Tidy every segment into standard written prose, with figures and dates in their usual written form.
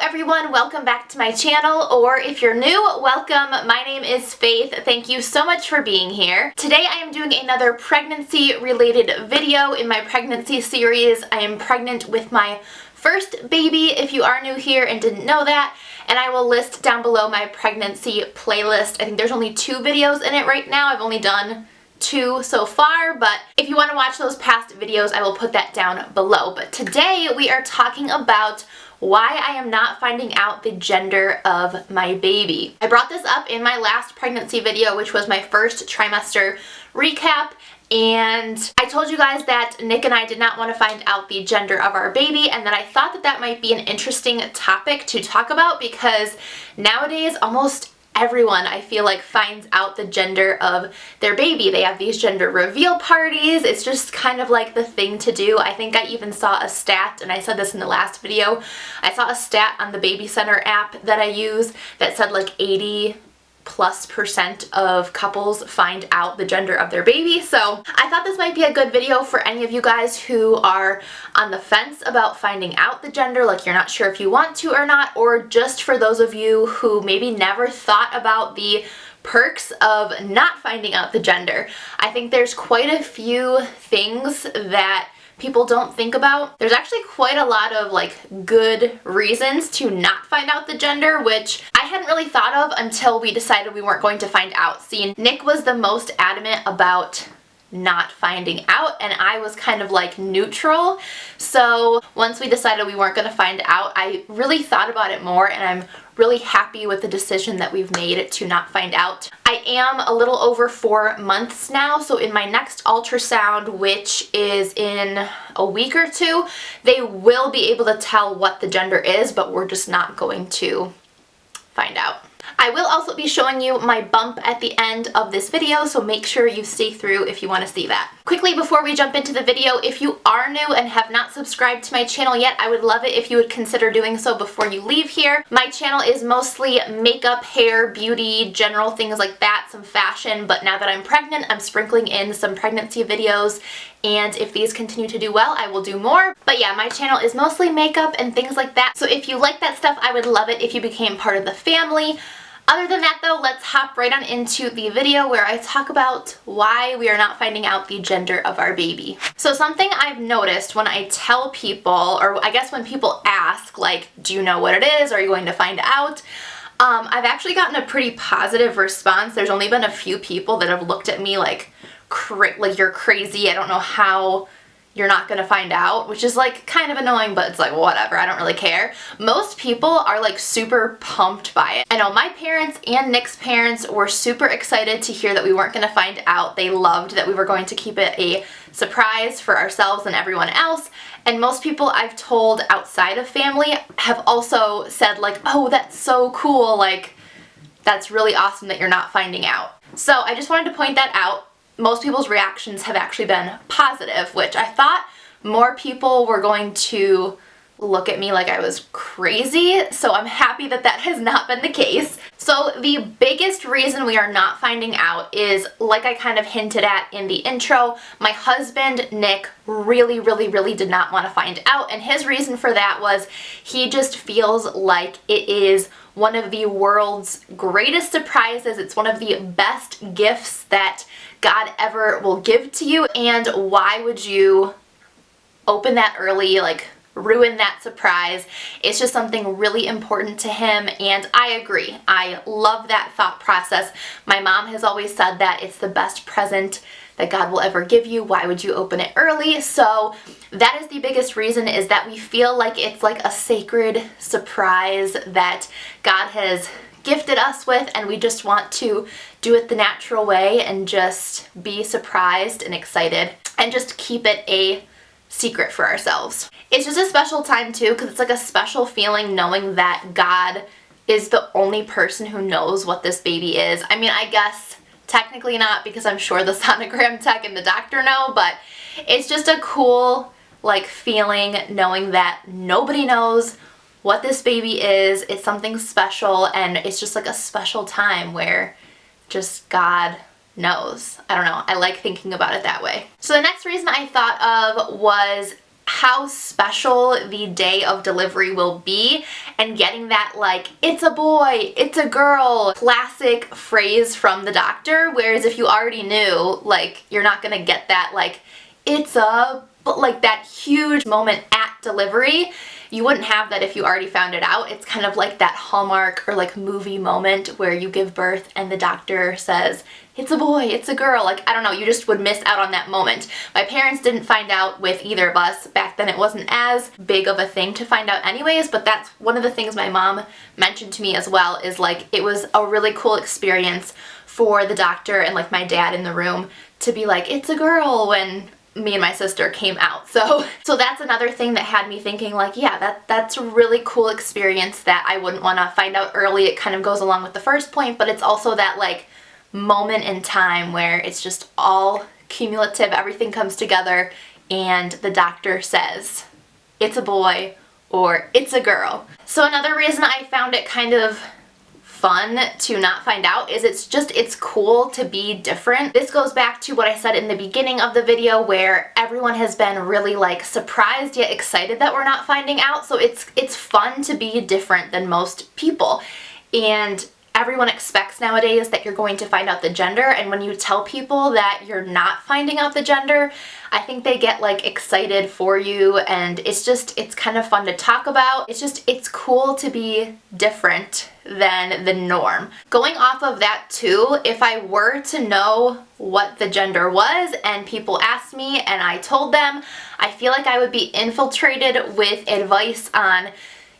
everyone, welcome back to my channel, or if you're new, welcome. My name is Faith. Thank you so much for being here. Today I am doing another pregnancy related video in my pregnancy series. I am pregnant with my first baby, if you are new here and didn't know that, and I will list down below my pregnancy playlist. I think there's only 2 videos in it right now. I've only done 2 so far, but if you want to watch those past videos, I will put that down below. But today we are talking about why I am not finding out the gender of my baby. I brought this up in my last pregnancy video, which was my first trimester recap, and I told you guys that Nick and I did not want to find out the gender of our baby, and that I thought that that might be an interesting topic to talk about because nowadays almost everyone, I feel like, finds out the gender of their baby. They have these gender reveal parties. It's just kind of like the thing to do. I think I even saw a stat, and I said this in the last video, I saw a stat on the Baby Center app that I use that said like 80+% of couples find out the gender of their baby. So I thought this might be a good video for any of you guys who are on the fence about finding out the gender, like you're not sure if you want to or not, or just for those of you who maybe never thought about the perks of not finding out the gender. I think there's quite a few things that people don't think about. There's actually quite a lot of like good reasons to not find out the gender, which I hadn't really thought of until we decided we weren't going to find out. See, Nick was the most adamant about not finding out, and I was kind of like neutral. So once we decided we weren't going to find out, I really thought about it more, and I'm really happy with the decision that we've made to not find out. I am a little over 4 months now, so in my next ultrasound, which is in a week or 2, they will be able to tell what the gender is, but we're just not going to find out. I will also be showing you my bump at the end of this video, so make sure you stay through if you want to see that. Quickly before we jump into the video, if you are new and have not subscribed to my channel yet, I would love it if you would consider doing so before you leave here. My channel is mostly makeup, hair, beauty, general things like that, some fashion, but now that I'm pregnant, I'm sprinkling in some pregnancy videos, and if these continue to do well, I will do more. But yeah, my channel is mostly makeup and things like that, so if you like that stuff, I would love it if you became part of the family. Other than that though, let's hop right on into the video where I talk about why we are not finding out the gender of our baby. So something I've noticed when I tell people, or I guess when people ask, like, do you know what it is? Are you going to find out? I've actually gotten a pretty positive response. There's only been a few people that have looked at me like you're crazy. I don't know how you're not gonna find out, which is like kind of annoying, but it's like whatever, I don't really care. Most people are like super pumped by it. I know my parents and Nick's parents were super excited to hear that we weren't gonna find out. They loved that we were going to keep it a surprise for ourselves and everyone else. And most people I've told outside of family have also said like, oh, that's so cool, like that's really awesome that you're not finding out. So I just wanted to point that out. Most people's reactions have actually been positive, which I thought more people were going to look at me like I was crazy, so I'm happy that that has not been the case. So the biggest reason we are not finding out is, like I kind of hinted at in the intro, my husband, Nick, really did not want to find out, and his reason for that was he just feels like it is one of the world's greatest surprises. It's one of the best gifts that God ever will give to you, and why would you open that early, like ruin that surprise? It's just something really important to him, and I agree. I love that thought process. My mom has always said that it's the best present that God will ever give you. Why would you open it early? So that is the biggest reason, is that we feel like it's like a sacred surprise that God has gifted us with, and we just want to do it the natural way and just be surprised and excited and just keep it a secret for ourselves. It's just a special time too, because it's like a special feeling knowing that God is the only person who knows what this baby is. I mean, I guess technically not, because I'm sure the sonogram tech and the doctor know, but it's just a cool like feeling knowing that nobody knows what this baby is. It's something special, and it's just like a special time where just God knows. I don't know, I like thinking about it that way. So the next reason I thought of was how special the day of delivery will be, and getting that like, it's a boy, it's a girl, classic phrase from the doctor, whereas if you already knew, like, you're not gonna get that like, it's a, but like that huge moment at delivery. You wouldn't have that if you already found it out. It's kind of like that Hallmark or like movie moment where you give birth and the doctor says, it's a boy, it's a girl. Like, I don't know, you just would miss out on that moment. My parents didn't find out with either of us. Back then it wasn't as big of a thing to find out anyways, but that's one of the things my mom mentioned to me as well, is like, it was a really cool experience for the doctor and like my dad in the room to be like, it's a girl, when me and my sister came out. So that's another thing that had me thinking like, yeah, that's a really cool experience that I wouldn't want to find out early. It kind of goes along with the first point, but it's also that like moment in time where it's just all cumulative, everything comes together, and the doctor says, it's a boy or it's a girl. So another reason I found it kind of fun to not find out is it's cool to be different. This goes back to what I said in the beginning of the video, where everyone has been really like surprised yet excited that we're not finding out. So it's fun to be different than most people, and everyone expects nowadays that you're going to find out the gender, and when you tell people that you're not finding out the gender, I think they get like excited for you, and it's kind of fun to talk about. It's cool to be different than the norm. Going off of that too, if I were to know what the gender was and people asked me and I told them, I feel like I would be infiltrated with advice on,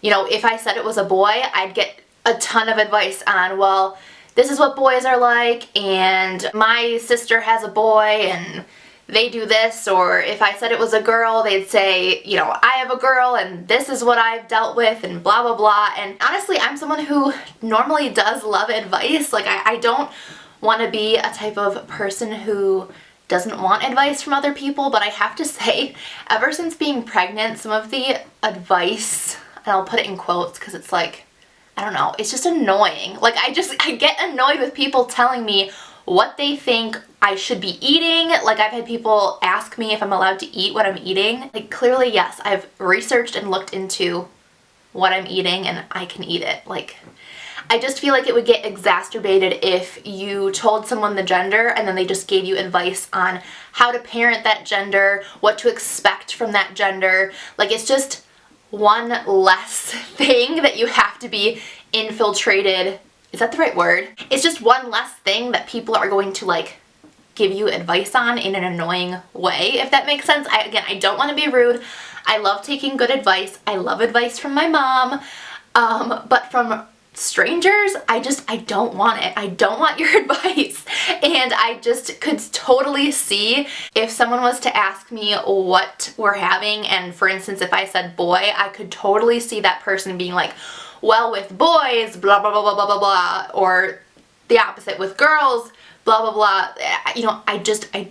you know, if I said it was a boy, I'd get a ton of advice on, well, this is what boys are like, and my sister has a boy and they do this. Or if I said it was a girl, they'd say, you know, I have a girl and this is what I've dealt with and blah blah blah. And honestly, I'm someone who normally does love advice. Like, I don't want to be a type of person who doesn't want advice from other people, but I have to say, ever since being pregnant, some of the advice, and I'll put it in quotes because it's like, I don't know, it's just annoying. Like, I get annoyed with people telling me what they think I should be eating. Like, I've had people ask me if I'm allowed to eat what I'm eating. Like, clearly, yes, I've researched and looked into what I'm eating and I can eat it. Like, I just feel like it would get exacerbated if you told someone the gender and then they just gave you advice on how to parent that gender, what to expect from that gender. Like, it's just one less thing that you have to be infiltrated. Is that the right word? It's just one less thing that people are going to like give you advice on in an annoying way, if that makes sense. I don't want to be rude. I love taking good advice. I love advice from my mom, but from strangers, I don't want it. I don't want your advice. And I just could totally see if someone was to ask me what we're having, and for instance, if I said boy, I could totally see that person being like, well, with boys, blah, blah, blah, blah, blah, blah, blah, or the opposite with girls, blah, blah, blah. You know, I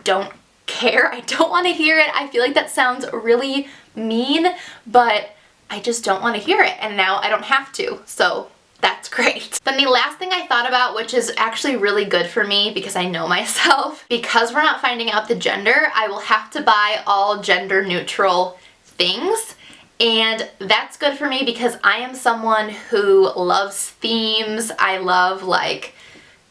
don't care. I don't want to hear it. I feel like that sounds really mean, but I just don't want to hear it, and now I don't have to, so that's great. Then the last thing I thought about, which is actually really good for me because I know myself, because we're not finding out the gender, I will have to buy all gender neutral things. And that's good for me because I am someone who loves themes. I love like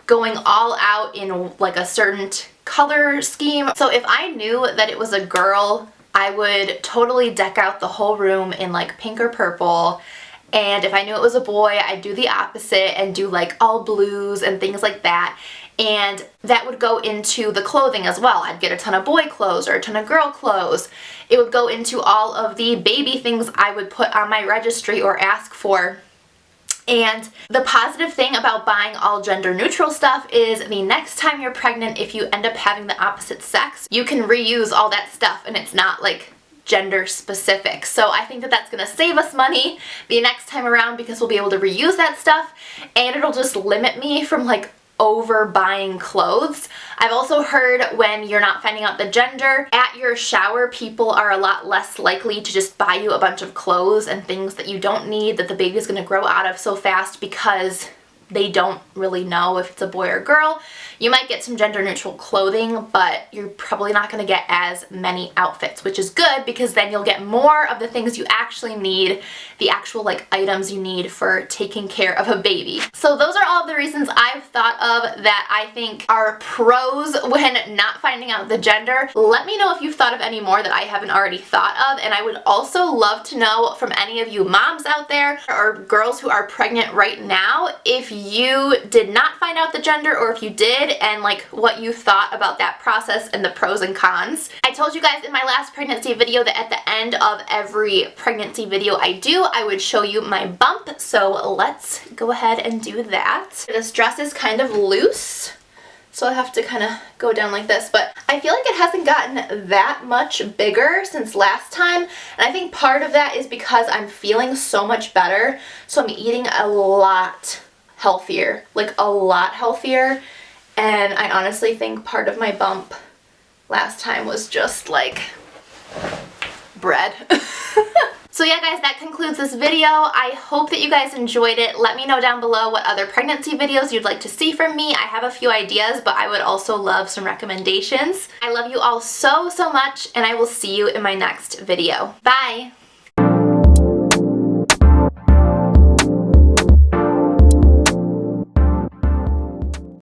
going all out in like a certain color scheme. So if I knew that it was a girl, I would totally deck out the whole room in like pink or purple. And if I knew it was a boy, I'd do the opposite and do like all blues and things like that. And that would go into the clothing as well. I'd get a ton of boy clothes or a ton of girl clothes. It would go into all of the baby things I would put on my registry or ask for. And the positive thing about buying all gender neutral stuff is the next time you're pregnant, if you end up having the opposite sex, you can reuse all that stuff and it's not like gender specific. So I think that that's gonna save us money the next time around because we'll be able to reuse that stuff, and it'll just limit me from like over buying clothes. I've also heard when you're not finding out the gender, at your shower people are a lot less likely to just buy you a bunch of clothes and things that you don't need, that the baby's gonna grow out of so fast, because they don't really know if it's a boy or girl. You might get some gender neutral clothing, but you're probably not going to get as many outfits, which is good because then you'll get more of the things you actually need, the actual like items you need for taking care of a baby. So those are all of the reasons I've thought of that I think are pros when not finding out the gender. Let me know if you've thought of any more that I haven't already thought of, and I would also love to know from any of you moms out there or girls who are pregnant right now if you did not find out the gender, or if you did, and like what you thought about that process and the pros and cons. I told you guys in my last pregnancy video that at the end of every pregnancy video I would show you my bump, so let's go ahead and do that. This dress is kind of loose, so I have to kind of go down like this, but I feel like it hasn't gotten that much bigger since last time, and I think part of that is because I'm feeling so much better, so I'm eating a lot healthier, like a lot healthier, and I honestly think part of my bump last time was just like bread. So yeah guys, that concludes this video. I hope that you guys enjoyed it. Let me know down below what other pregnancy videos you'd like to see from me. I have a few ideas, but I would also love some recommendations. I love you all so, so much, and I will see you in my next video. Bye!